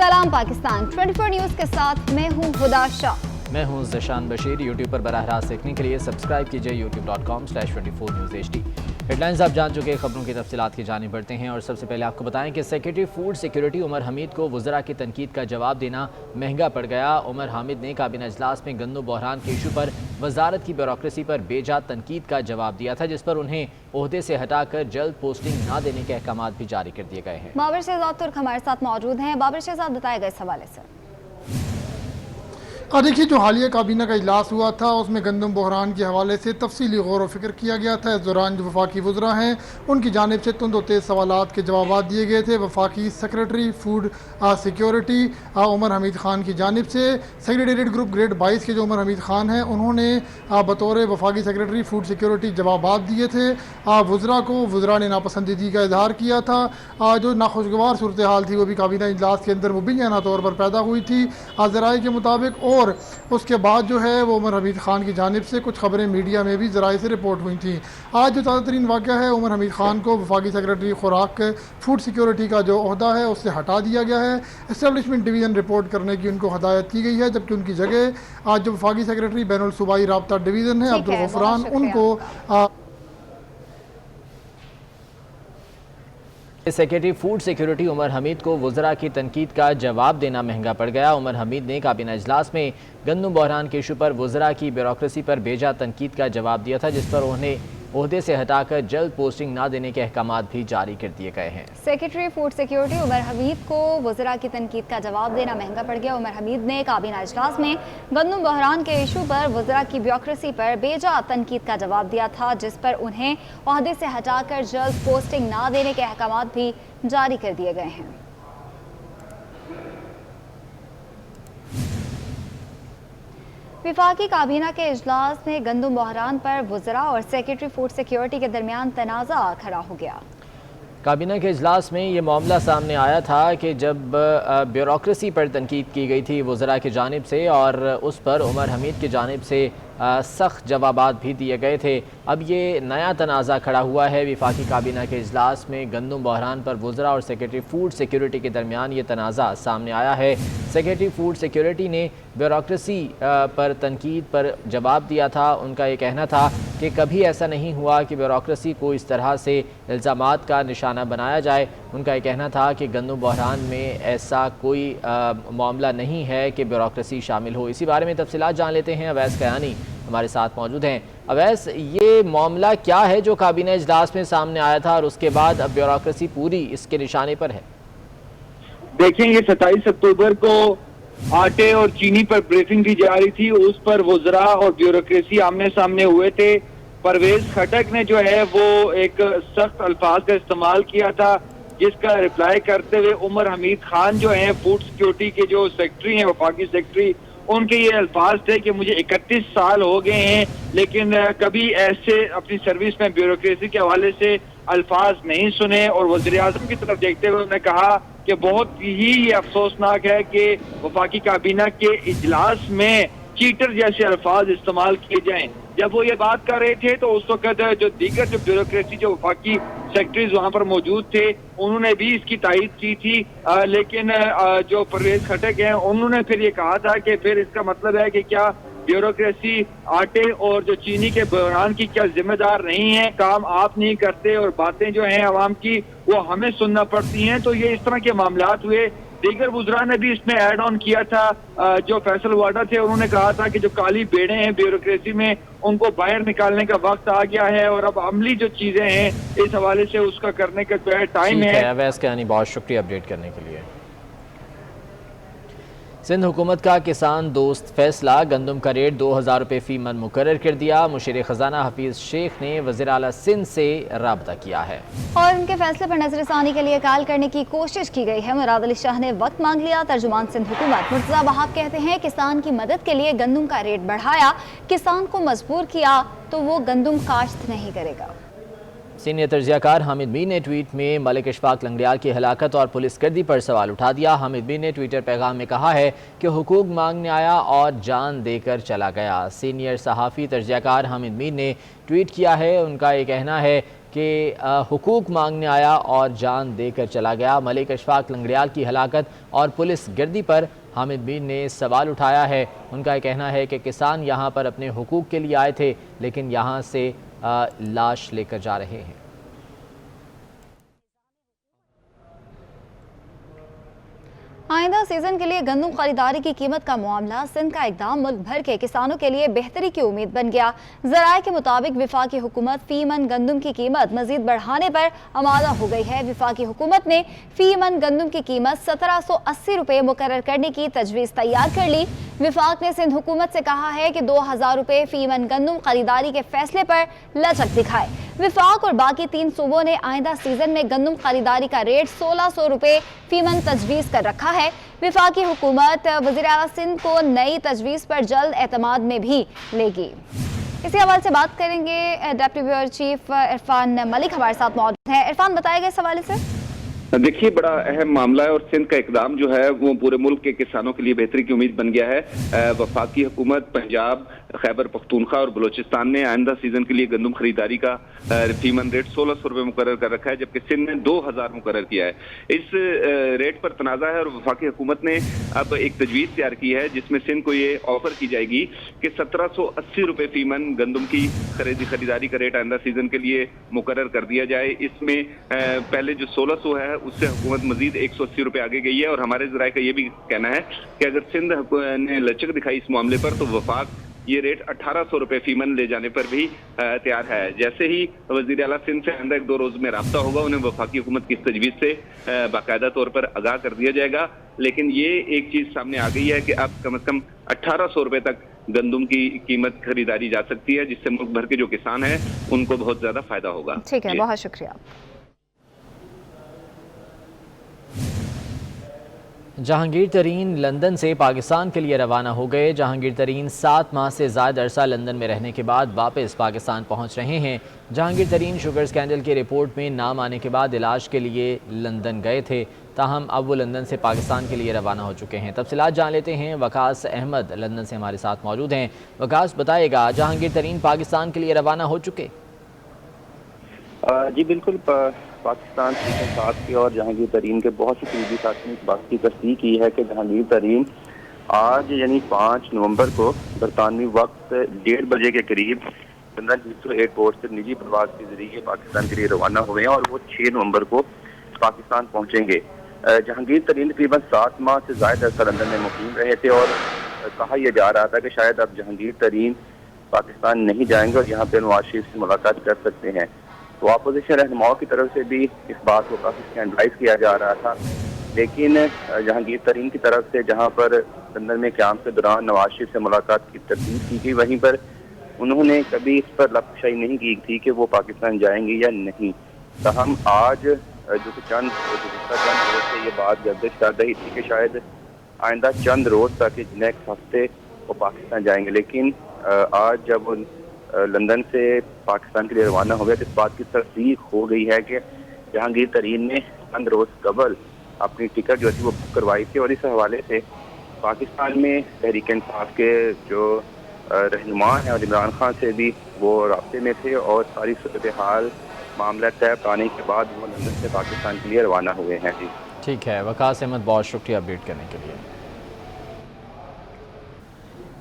सलाम पाकिस्तान 24 न्यूज के साथ मैं हूं हुदा शाह। मैं हूं ज़शान बशीर। यूट्यूब पर बराह रास्त देखने के लिए सब्सक्राइब कीजिए youtube.com/24 News HD। हेडलाइंस आप जान चुके हैं, खबरों की तफसीलात की जानिब बढ़ते हैं और सबसे पहले आपको बताएं कि secretary food security Umar Hamid को वज़रा की तनकीद का जवाब देना महंगा पड़ गया। उमर हामिद ने काबीना इजलास में गंदम बहरान के इशू पर वजारत की ब्यूरोक्रेसी पर बेजा तनकीद का जवाब दिया था, जिस पर उन्हें ओहदे से हटाकर जल्द पोस्टिंग न देने के अहकाम भी जारी कर दिए गए हैं। बाबर शहजाद तुर्क हमारे साथ मौजूद हैं। बाबर शहजाद, बताए गए इस हवाले से। देखिए, जो हालिया काबीना का इजलास हुआ था उसमें गंदम बहरान के हवाले से तफसीली गौर व फिक्र किया गया था। इस दौरान जो वफाकी वज़रा हैं उनकी जानिब से तुंद व तेज़ सवालात के जवाब दिए गए थे। वफाकी secretary food security Umar Hamid Khan की जानिब से सेक्रेटेरिएट ग्रुप ग्रेड 22 के जो उमर हमीद ख़ान हैं उन्होंने बतौर वफाकी सेक्रेटरी फूड सिक्योरिटी जवाब दिए थे। वज़रा ने नापसंदीदी का इजहार किया था। जो नाखुशगवार सूरत हाल थी वो भी काबीना इजलास के अंदर मुबैना तौर पर पैदा हुई थी ज़राए के मुताबिक, और उसके बाद जो है वो उमर हमीद ख़ान की जानिब से कुछ खबरें मीडिया में भी ज़राए से रिपोर्ट हुई थी। आज जो ताज़ा तरीन वाक़या है, उमर हमीद ख़ान को वफाकी सेक्रेटरी खुराक फूड सिक्योरिटी का जो ओहदा है उससे हटा दिया गया है। इस्टेब्लिशमेंट डिवीज़न रिपोर्ट करने की उनको हदायत की गई है, जबकि उनकी जगह आज जो वफाकी सेक्रेटरी बैनुल सूबाई राब्ता डिवीज़न है अब्दुल गफरान, उनको secretary food security Umar Hamid को वज़रा की तनकीद का जवाब देना महंगा पड़ गया। उमर हमीद ने काबीना इजलास में गंदम बहरान के इशू पर वज़रा की ब्यूरोक्रेसी पर बेजा तनकीद का जवाब दिया था, जिस पर उन्हें ओहदे से हटाकर जल्द पोस्टिंग न देने के अहकाम भी जारी कर दिए गए हैं। Secretary food security Umar Hamid को वज़रा की तनकीद का जवाब देना महंगा पड़ गया। उमर हमीद ने काबीना इजलास में गंदम बहरान के इशू पर वज़रा की ब्यूरोक्रेसी पर बेजा तनकीद का जवाब दिया था, जिस पर उन्हें ओहदे से हटाकर जल्द पोस्टिंग न देने के अहकाम भी जारी कर दिए गए हैं। विफाकी काबीना के इजलास में गंदम बहरान पर वज़रा और सेक्रेटरी फूड सिक्योरिटी के दरमियान तनाज़ा खड़ा हो गया। काबीना के इजलास में ये मामला सामने आया था कि जब ब्यूरोक्रेसी पर तनकीद की गई थी वज़रा की जानिब से और उस पर उमर हमीद की जानिब से सख्त जवाबात भी दिए गए थे। अब ये नया तनाज़ा खड़ा हुआ है। विफाकी काबीना के इजलास में गंदम बहरान पर वज़रा और सेक्रेटरी फूड सिक्योरिटी के दरमियान ये तनाज़ा सामने आया है। सेक्रेटरी फूड सिक्योरिटी ने ब्यूरोक्रेसी पर तनकीद पर जवाब दिया था। उनका ये कहना था कि कभी ऐसा नहीं हुआ कि ब्यूरोक्रेसी को इस तरह से इल्ज़ामात का निशाना बनाया जाए। उनका ये कहना था कि गंदम बहरान में ऐसा कोई मामला नहीं है कि ब्यूरोक्रेसी शामिल हो। इसी बारे में तफसीलात जान लेते हैं। अवैस कयानी हमारे साथ मौजूद हैं। अवैस, ये मामला क्या है जो काबीना इजलास में सामने आया था और उसके बाद अब ब्यूरोक्रेसी पूरी इसके निशाने पर है? देखेंगे 27 अक्टूबर को आटे और चीनी पर ब्रीफिंग दी जा रही थी, उस पर वज़रा और ब्यूरोक्रेसी आमने सामने हुए थे। परवेज खटक ने जो है वो एक सख्त अल्फाज का इस्तेमाल किया था, जिसका रिप्लाई करते हुए उमर हमीद खान जो हैं फूड सिक्योरिटी के जो सेक्रेटरी हैं, वफाकी सेक्रेटरी, उनके ये अल्फाज थे कि मुझे 31 साल हो गए हैं लेकिन कभी ऐसे अपनी सर्विस में ब्यूरोक्रेसी के हवाले से अल्फाज नहीं सुने। और वज़ीर-ए-आज़म की तरफ देखते हुए उन्होंने कहा कि बहुत ही ये अफसोसनाक है कि वफाकी काबीना के इजलास में चीटर जैसे अल्फाज इस्तेमाल किए जाएं। जब वो ये बात कर रहे थे तो उस वक्त जो दीगर जो ब्यूरोक्रेसी जो वफाकी सेक्रेटरीज वहां पर मौजूद थे उन्होंने भी इसकी तायीद की थी, लेकिन जो परवेज खटक हैं उन्होंने फिर ये कहा था कि फिर इसका मतलब है कि क्या ब्यूरोक्रेसी आटे और जो चीनी के बहरान की क्या जिम्मेदार नहीं है, काम आप नहीं करते और बातें जो हैं अवाम की वो हमें सुनना पड़ती हैं। तो ये इस तरह के मामलात हुए। दीगर वज़रा ने भी इसमें ऐड ऑन किया था। जो फैसल वाडा थे उन्होंने कहा था कि जो काली बेड़े हैं ब्यूरोक्रेसी में उनको बाहर निकालने का वक्त आ गया है और अब अमली जो चीजें हैं इस हवाले से उसका करने का जो है टाइम है। अवैस कयानी, बहुत शुक्रिया अपडेट करने के लिए। सिंध हुकूमत का किसान दोस्त फैसला, गंदम का रेट 2000 रुपये फ़ी मन मुकर्रर कर दिया। मुशीर ख़जाना हफीज़ शेख ने वज़ीर आला सिंध से राब्ता किया है और उनके फैसले पर नजरसानी के लिए कॉल करने की कोशिश की गई है। मुराद अली शाह ने वक्त मांग लिया। तर्जुमान सिंध हुकूमत मुर्तज़ा वहाब कहते हैं किसान की मदद के लिए गंदम का रेट बढ़ाया, किसान को मजबूर किया तो वो गंदम काश्त नहीं करेगा। सीनियर तर्जियाकार हामिद मीर ने ट्वीट में मलिक इशफाक लंगड़ियाल की हलाकत और पुलिसगर्दी पर सवाल उठा दिया। हामिद मीर ने ट्विटर पैगाम में कहा है कि हुकूक मांगने आया और जान देकर चला गया। सीनियर सहाफ़ी तर्जियाकार हामिद मीर ने ट्वीट किया है। उनका ये कहना है कि हुकूक मांगने आया और जान देकर चला गया। मलिक अशफाक लंगड़ियाल की हलाकत और पुलिस गिरदी पर हामिद मीर ने सवाल उठाया है। उनका कहना है कि किसान यहाँ पर अपने हुकूक के लिए आए थे, लेकिन यहाँ से लाश लेकर जा रहे हैं। आइंदा सीजन के लिए गंदम खरीदारी की कीमत का मामला, सिंध का इकदाम मुल्क भर के किसानों के लिए बेहतरी की उम्मीद बन गया। ज़राए के मुताबिक विफाकी हुकूमत फी मन गंदम की कीमत मजीद बढ़ाने पर आमादा हो गई है। विफाकी हुकूमत ने फी मन गंदम की कीमत 1780 रुपये मुकर्रर करने की तजवीज़ तैयार कर ली। विफाक ने सिंध हुकूमत से कहा है कि 2000 रुपये फी मन गंदम खरीदारी के फैसले पर लचक दिखाए। विफाक और बाकी 3 सूबों ने आइंदा सीजन में गंदम खरीदारी का रेट 1600 रुपये फी मन तजवीज़ कर रखा है। विफाकी हुकूमत वज़ीर आला सिंध को नई तजवीज़ पर जल्द एतमाद में भी लेगी। इसी हवाले से बात करेंगे, deputy bureau chief Irfan Malik हमारे साथ मौजूद हैं। इरफान, बताएगा इस हवाले से। देखिए, बड़ा अहम मामला है और सिंध का इकदाम जो है वो पूरे मुल्क के किसानों के लिए बेहतरी की उम्मीद बन गया है। वफाकी हुकूमत, पंजाब, खैबर पख्तूनख्वा और बलोचिस्तान ने आइंदा सीजन के लिए गंदम खरीदारी का फीमन रेट 1600 रुपये मुकर्रर कर रखा है, जबकि सिंध ने 2000 मुकर्रर किया है। इस रेट पर तनाज़ा है और वफाकी हुकूमत ने अब एक तजवीज़ तैयार की है जिसमें सिंध को ये ऑफर की जाएगी कि 1780 रुपये फीमन गंदम की खरीदारी का रेट आइंदा सीजन के लिए मुकर्रर कर दिया जाए। इसमें पहले जो 1600 है उससे हुकूमत मजीद 180 रुपये आगे गई है और हमारे ज़राए का ये भी कहना है कि अगर सिंध ने लचक दिखाई इस मामले पर तो वफाक ये रेट 1800 रुपये फीमन ले जाने पर भी तैयार है। जैसे ही वज़ीर आला सिंध से आइंदा 1-2 रोज में राब्ता होगा, उन्हें वफाकी हुकूमत की इस तजवीज़ से बाकायदा तौर पर आगाह कर दिया जाएगा। लेकिन ये एक चीज़ सामने आ गई है कि अब कम से कम 1800 रुपये तक गंदम की कीमत खरीदारी जा सकती है, जिससे मुल्क भर के जो किसान हैं उनको बहुत ज़्यादा फायदा होगा। ठीक है, बहुत शुक्रिया। जहांगीर तरीन लंदन से पाकिस्तान के लिए रवाना हो गए। जहांगीर तरीन 7 माह से ज़्यादा अरसा लंदन में रहने के बाद वापस पाकिस्तान पहुंच रहे हैं। जहांगीर तरीन शुगर स्कैंडल की रिपोर्ट में नाम आने के बाद इलाज के लिए लंदन गए थे, ताहम अब वो लंदन से पाकिस्तान के लिए रवाना हो चुके हैं। तफसीलात जान लेते हैं। वकास अहमद लंदन से हमारे साथ मौजूद हैं। वकास, बताइएगा, जहांगीर तरीन पाकिस्तान के लिए रवाना हो चुके? जी बिल्कुल, पाकिस्तान के साथ की और जहांगीर तरीन के बहुत से करीबी साथियों ने इस बात की तस्दीक की है कि जहांगीर तरीन आज यानी 5 नवंबर को बरतानवी वक्त 1:30 बजे के करीब लंदन हीथ्रो एयरपोर्ट से निजी प्रवास के जरिए पाकिस्तान के लिए रवाना हुए हैं और वो 6 नवंबर को पाकिस्तान पहुंचेंगे। जहांगीर तरीन तकरीबन 7 माह से ज़्यादा अरसा लंदन में मुकीम रहे थे और कहा यह जा रहा था कि शायद अब जहांगीर तरीन पाकिस्तान नहीं जाएंगे और यहाँ पर नवाज शरीफ से मुलाकात कर सकते हैं। तो अपोजिशन रहनुमाओं की तरफ से भी इस बात को काफ़ी स्कैंडलाइज किया जा रहा था, लेकिन जहांगीर तरीन की तरफ से जहां पर लंदन में क़याम के दौरान नवाज शरीफ से मुलाकात की तरतीब की गई, वहीं पर उन्होंने कभी इस पर लफ्ज़शाई नहीं की थी कि वो पाकिस्तान जाएंगे या नहीं। तहम आज जो कि चंद रोज से ये बात गर्दिश कर रही थी कि शायद आइंदा चंद रोज तक नेक्स्ट हफ्ते वो पाकिस्तान जाएंगे, लेकिन आज जब लंदन से पाकिस्तान के लिए रवाना हो गया तो इस बात की तस्दीक हो गई है कि जहांगीर तरीन ने चंद रोज कबल अपनी टिकट जो थी वो बुक करवाई थी और इस हवाले से पाकिस्तान में तहरीक इंसाफ के जो रहनुमा हैं और इमरान खान से भी वो रास्ते में थे और सारी सूरत हाल मामला तय पाने के बाद वो लंदन से पाकिस्तान के लिए रवाना हुए हैं। जी ठीक है, वकास अहमद, बहुत शुक्रिया अपडेट करने के लिए।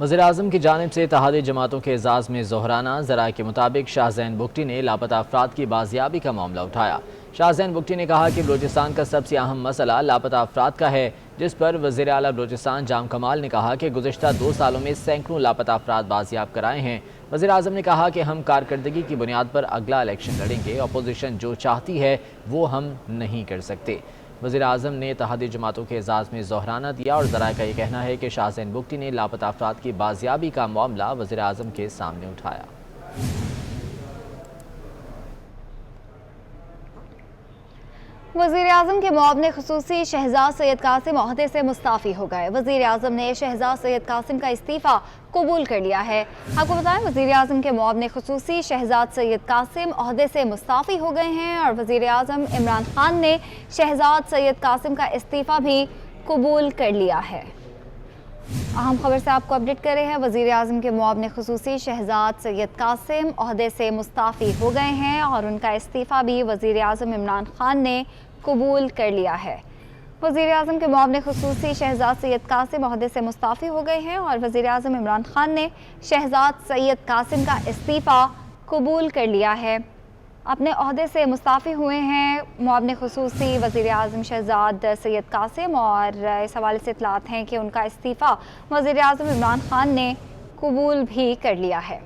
वज़ीर-ए-आज़म की जानिब से इत्तेहादी जमातों के एजाज़ में ज़ोहराना। ज़राए के मुताबिक शाहज़ैन बुगटी ने लापता अफराद की बाजियाबी का मामला उठाया। शाहज़ैन बुगटी ने कहा कि बलूचिस्तान का सबसे अहम मसला लापता अफराद का है, जिस पर वज़ीर आला बलूचिस्तान जाम कमाल ने कहा कि गुज़िश्ता 2 सालों में सैकड़ों लापता अफराद बाजियाब कराए हैं। वज़ीर-ए-आज़म ने कहा कि हम कारकर्दगी की बुनियाद पर अगला इलेक्शन लड़ेंगे, अपोजिशन जो चाहती है वो हम नहीं कर सकते। वज़ीर-ए-आज़म ने इत्तेहादी जमातों के एजाज़ में ज़ोहराना दिया और ज़राए का ये कहना है कि शाहज़ैन बुगटी ने लापता अफराद की बाजियाबी का मामला वज़ीर-ए-आज़म के सामने उठाया। वज़ीर-ए-आज़म के मुआवने ख़ुसूसी शहजाद सैयद कासिम ओहदे से मुस्ताफ़ी हो गए। वज़ीर-ए-आज़म ने शहजाद सैयद कासिम का इस्तीफ़ा कबूल कर लिया है। आपको बताएं, वज़ीर-ए-आज़म के मुआवने ख़ुसूसी शहजाद सैयद कासिम ओहदे से मुस्ताफ़ी हो गए हैं और वज़ीर-ए-आज़म इमरान खान ने शहजाद सैयद कासिम का इस्तीफ़ा भी कबूल कर लिया है। अहम खबर से आपको अपडेट कर रहे हैं। वज़ीर आज़म के मुआविन ख़ुसूसी शहजाद सैयद कासिम ओहदे से मुस्ताफ़ी हो गए हैं और उनका इस्तीफ़ा भी वज़ीर आज़म इमरान खान ने कबूल कर लिया है। वज़ीर आज़म के मुआविन ख़ुसूसी शहजाद सैयद कासिम ओहदे से मुस्ताफ़ी हो गए हैं और वज़ीर आज़म इमरान खान ने शहजाद सैयद कासिम का इस्तीफ़ा कबूल कर लिया है। अपने ओहदे से मुस्ताफ़ी हुए हैं मुआविन ख़ुसूसी वज़ीर आज़म शहजाद सैयद कासिम और इस हवाले से इतलात हैं कि उनका इस्तीफ़ा वज़ीर आज़म इमरान खान ने कबूल भी कर लिया है।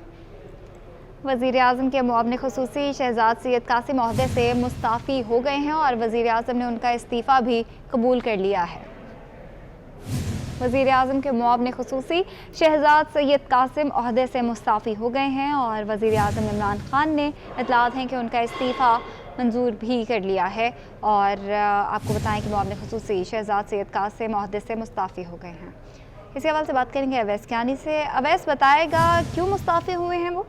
वज़ीर आज़म के मुआविन ख़ुसूसी शहजाद सैयद कासिम ओहदे से मुस्ताफ़ी हो गए हैं और वज़ीर आज़म ने उनका इस्तीफ़ा भी कबूल कर लिया है। वज़ीर आज़म के मुआविन ख़ुसूसी शहजाद सैयद कासिम ओहदे से मुस्ताफ़ी हो गए हैं और वज़ीर आज़म इमरान खान ने इतलात हैं कि उनका इस्तीफ़ा मंजूर भी कर लिया है। और आपको बताएं कि मुआविन ख़ुसूसी शहजाद सैयद कासिम ओहदे से मुस्ताफ़ी हो गए हैं। इसी हवाले से बात करेंगे अवैस कियानी से। अवैस, बताएगा क्यों मुस्ताफ़ी हुए हैं वो?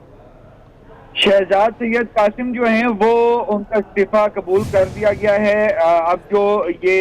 शहजाद सैयद कासिम जो हैं वो उनका इस्तीफा कबूल कर दिया गया है। अब जो ये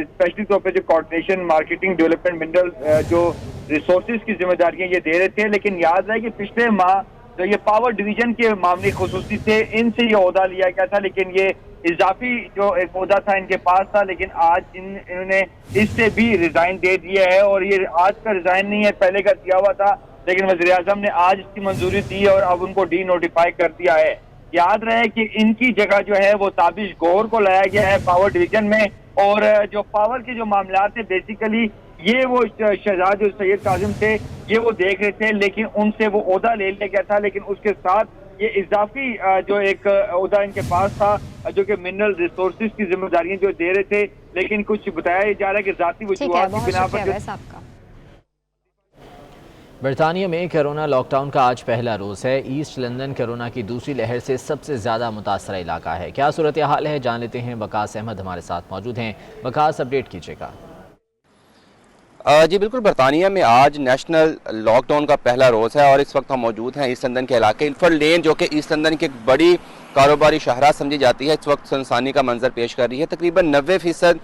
स्पेशली तौर पे जो कोऑर्डिनेशन मार्केटिंग डेवलपमेंट मिनरल जो रिसोर्सेज की जिम्मेदारियां ये दे रहे थे, लेकिन याद रहे कि पिछले माह जो ये पावर डिवीजन के मामले खुसूसी थे इनसे ये ओहदा लिया गया था, लेकिन ये इजाफी जो एक ओहदा था इनके पास था, लेकिन आज इन्होंने इससे भी रिजाइन दे दिया है। और ये आज का रिजाइन नहीं है, पहले का दिया हुआ था, लेकिन वज़ीर आज़म ने आज इसकी मंजूरी दी और अब उनको डी नोटिफाई कर दिया है। याद रहे कि इनकी जगह जो है वो ताबिश गौर को लाया गया है पावर डिवीजन में, और जो पावर के जो मामला थे बेसिकली ये वो शहजाद जो सैयद कासिम थे ये वो देख रहे थे, लेकिन उनसे वो ओहदा ले लिया गया था। लेकिन उसके साथ ये इजाफी जो एक ओहदा इनके पास था जो कि मिनरल रिसोर्सेज की जिम्मेदारियां जो दे रहे थे, लेकिन कुछ बताया जा रहा है कि जाती वजूहात की बिना पर। बरतानिया में कोरोना लॉकडाउन का आज पहला रोज़ है। ईस्ट लंदन कोरोना की दूसरी लहर से सबसे ज़्यादा मुतासरा इलाका है। क्या सूरत हाल है, जान लेते हैं। वकास अहमद हमारे साथ मौजूद हैं। वकास, अपडेट कीजिएगा। जी बिल्कुल, बरतानिया में आज नेशनल लॉकडाउन का पहला रोज़ है और इस वक्त हम मौजूद हैं ईस्ट लंदन के इलाके इल्फर्ड लेन, जो कि ईस्ट लंदन की एक बड़ी कारोबारी शाहराह समझी जाती है। इस वक्त सुनसानी का मंजर पेश कर रही है। तकरीबन 90%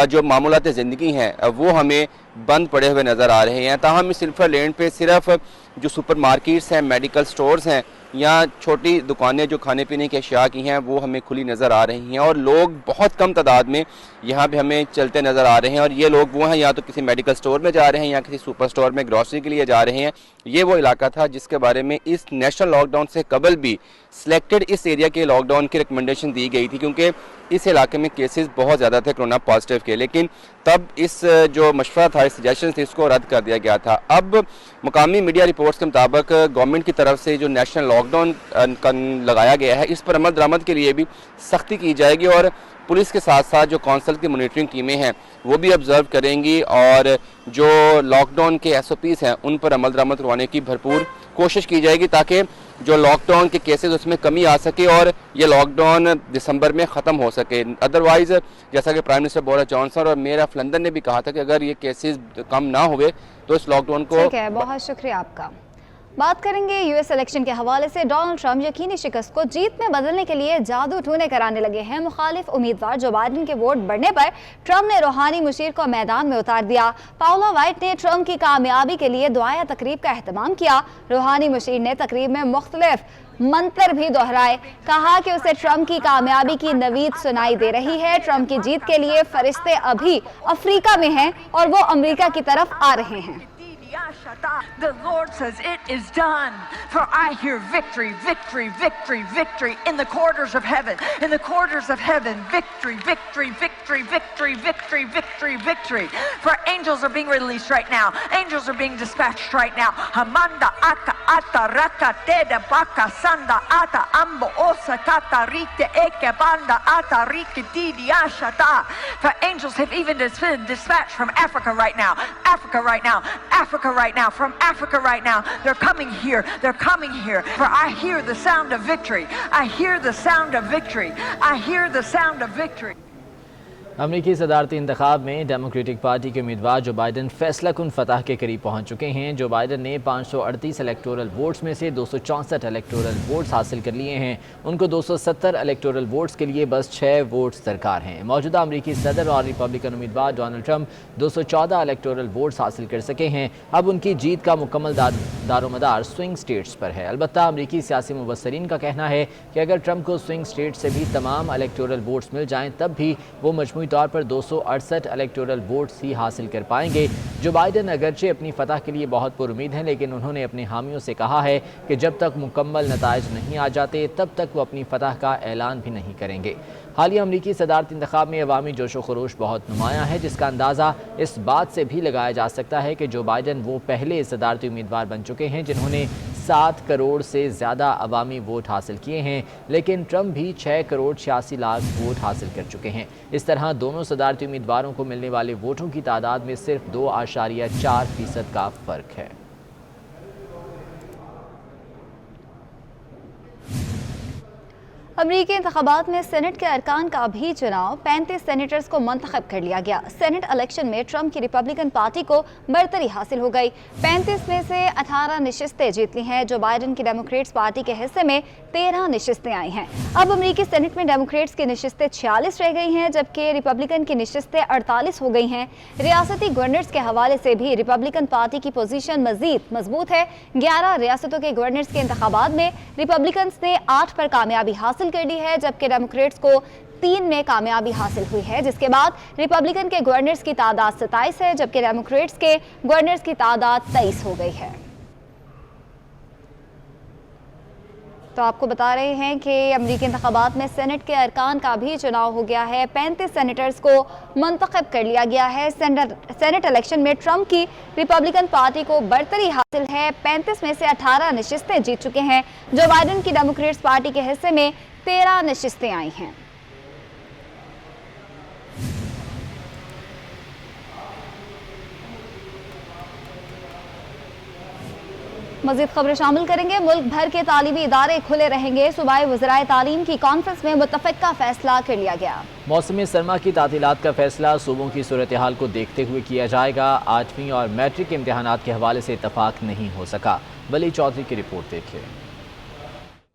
जो मामूलात ज़िंदगी हैं वो हमें बंद पड़े हुए नज़र आ रहे हैं। ताहम इस इल्फर्ड लेन पे सिर्फ जो सुपर मार्केट्स हैं, मेडिकल स्टोर्स हैं या छोटी दुकानें जो खाने पीने के अशिया की हैं वो हमें खुली नज़र आ रही हैं और लोग बहुत कम तादाद में यहाँ पे हमें चलते नज़र आ रहे हैं। और ये लोग वो हैं या तो किसी मेडिकल स्टोर में जा रहे हैं या किसी सुपर स्टोर में ग्रॉसरी के लिए जा रहे हैं। ये वो इलाका था जिसके बारे में इस नेशनल लॉकडाउन से कबल भी सिलेक्टेड इस एरिया के लॉकडाउन की रिकमेंडेशन दी गई थी, क्योंकि इस इलाके में केसेस बहुत ज़्यादा थे कोरोना पॉजिटिव के। लेकिन तब इस जो मशवरा था, इस सजेशन थे, इसको रद्द कर दिया गया था। अब मुकामी मीडिया रिपोर्ट्स के मुताबिक गवर्नमेंट की तरफ से जो नेशनल लॉकडाउन लगाया गया है इस पर अमल दरामद के लिए भी सख्ती की जाएगी और पुलिस के साथ साथ जो कौंसल की मॉनिटरिंग टीमें हैं वो भी ऑब्जर्व करेंगी और जो लॉकडाउन के SOPs हैं उन पर अमल दरामद करवाने की भरपूर कोशिश की जाएगी ताकि जो लॉकडाउन के केसेस उसमें कमी आ सके और ये लॉकडाउन दिसंबर में ख़त्म हो सके। अदरवाइज़ जैसा कि प्राइम मिनिस्टर बोरिस जॉनसन और मेयर ऑफ लंदन ने भी कहा था कि अगर ये केसेस कम ना हुए तो इस लॉकडाउन को। ठीक है, बहुत शुक्रिया आपका। बात करेंगे US इलेक्शन के हवाले से। डोनाल्ड ट्रंप यकीनी शिकस्त को जीत में बदलने के लिए जादू टूने कराने लगे हैं। मुखालिफ उम्मीदवार जो बाइडेन के वोट बढ़ने पर ट्रंप ने रूहानी मुशीर को मैदान में उतार दिया। पाउला वाइट ने ट्रंप की कामयाबी के लिए दुआया तकरीब का एहतमाम किया। रूहानी मुशीर ने तकरीब में मुख्तलिफ मंत्र भी दोहराए, कहा कि उसे ट्रंप की कामयाबी की नवीद सुनाई दे रही है। ट्रंप की जीत के लिए फरिश्ते अभी अफ्रीका में हैं और वो अमेरिका की तरफ आ रहे हैं। The Lord says it is done, for I hear victory, victory, victory, victory in the corridors of heaven, in the corridors of heaven, victory, victory, victory, victory, victory, victory, victory. For angels are being released right now. Angels are being dispatched right now. Hamanda aka ata raka teda baka sanda ata ambo osa kata rite eke banda ata rike didi ashata. For angels have even been dispatched from Africa right now. Africa right now. Africa right now, from Africa right now. They're coming here. They're coming here. For I hear the sound of victory. I hear the sound of victory. I hear the sound of victory. अमरीकी सदारती इंतखाब में democratic party के उम्मीदवार जो Biden फैसला कुन फतह के करीब पहुंच चुके हैं। जो बाइडन ने 538 इलेक्टोरल वोट्स में से 264 इलेक्टोरल वोट्स हासिल कर लिए हैं। उनको 270 इलेक्टोरल वोट्स के लिए बस 6 वोट्स दरकार हैं। मौजूदा अमरीकी सदर और रिपब्लिकन उम्मीदवार डोनाल्ड ट्रंप 214 इलेक्टोरल वोट्स हासिल कर सके हैं। अब उनकी जीत का मुकम्मल दारोमदार स्विंग स्टेट्स पर है। अलबत्ता अमरीकी सियासी मुबस्सरीन का कहना है कि अगर ट्रंप को स्विंग स्टेट से भी तमाम इलेक्टोरल वोट्स मिल जाएं तब भी वो मजमूई तौर पर 268 इलेक्टोरल वोट्स ही हासिल कर पाएंगे। जो बाइडन अगरचे अपनी फतह के लिए बहुत पुरुमीद हैं, लेकिन उन्होंने अपने हामियों से कहा है कि जब तक मुकम्मल नताइज नहीं आ जाते तब तक वो अपनी फतह का ऐलान भी नहीं करेंगे। हालिया अमरीकी सदारती इंतखाब में अवामी जोशो खरोश बहुत नुमायां है, जिसका अंदाज़ा इस बात से भी लगाया जा सकता है कि जो बाइडन वो पहले सदारती उम्मीदवार बन चुके हैं जिन्होंने 7 करोड़ से ज़्यादा अवामी वोट हासिल किए हैं, लेकिन ट्रंप भी 6 करोड़ 86 लाख वोट हासिल कर चुके हैं। इस तरह दोनों सदारती उम्मीदवारों को मिलने वाले वोटों की तादाद में सिर्फ 2.4% का फ़र्क है। अमरीकी इंतखाबात में सेनेट के अरकान का भी चुनाव 35 सेनेटर्स को मंतखब कर लिया गया। सेनेट इलेक्शन में ट्रंप की रिपब्लिकन पार्टी को बरतरी हासिल हो गई। 35 में से 18 नशिस्तें जीत ली हैं। जो बाइडन की डेमोक्रेट्स पार्टी के हिस्से में 13 नशिस्तें आई हैं। अब अमरीकी सेनेट में डेमोक्रेट्स की नशिस्तें 46 रह गई हैं, जबकि रिपब्लिकन की नशिस्तें 48 हो गई हैं। रियासती गवर्नर्स के हवाले से भी रिपब्लिकन पार्टी की पोजीशन मजीद मजबूत है। 11 रियासतों के गवर्नर्स के इंतखाबात में रिपब्लिकन ने 8 पर कामयाबी हासिल कर ली है, जबकि डेमोक्रेट्स को 3 में कामयाबी हासिल हुई है, जिसके बाद रिपब्लिकन के गवर्नर्स की तादाद 27 है, जबकि डेमोक्रेट्स के गवर्नर्स की तादाद 23 हो गई है। तो आपको बता रहे हैं कि अमरीकी इंतखाबात में सेनेट के अरकान का भी चुनाव हो गया है। 35 सेनेटर्स को मंतखब कर लिया गया है। सेनेट इलेक्शन में ट्रंप की रिपब्लिकन पार्टी को बरतरी हासिल है। 35 में से 18 नशिस्तें जीत चुके हैं। जो बाइडन की डेमोक्रेट्स पार्टी के हिस्से में 13 नशिस्तें आई हैं। मज़ीद खबरें शामिल करेंगे। मुल्क भर के तालीमी इदारे खुले रहेंगे। सूबाई वज़राए तालीम की कॉन्फ्रेंस में मुत्तफ़िक़ा फैसला कर लिया गया। मौसमी सरमा की तातीलात का फैसला सूबों की सूरत हाल को देखते हुए किया जाएगा। 8वीं और मैट्रिक के इम्तहानात के हवाले से इत्तफाक नहीं हो सका। वली चौधरी की रिपोर्ट देखिए।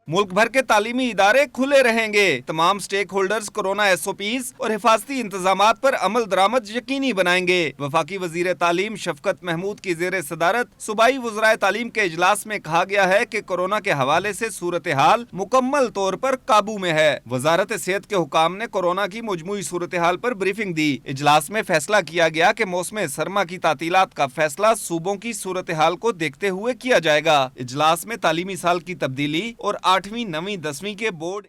मुल्क भर के तालीमी इदारे खुले रहेंगे। तमाम स्टेक होल्डर्स कोरोना SOPs और हिफाजती इंतजामात पर अमल दरामद यकीनी बनाएंगे। वफाकी वजीर तालीम शफकत महमूद की जेर सदारत सूबाई वज़राए तालीम के इजलास में कहा गया है कि कोरोना के हवाले से सूरत हाल मुकम्मल तौर पर काबू में है। वजारत सेहत के हुकाम ने कोरोना की मजमूई सूरत हाल पर ब्रीफिंग दी। इजलास में फैसला किया गया कि मौसम सरमा की तातीलात का फैसला सूबों की सूरत हाल को देखते हुए किया जाएगा। इजलास में तालीमी साल की तब्दीली और 8वीं 9वीं 10वीं के बोर्ड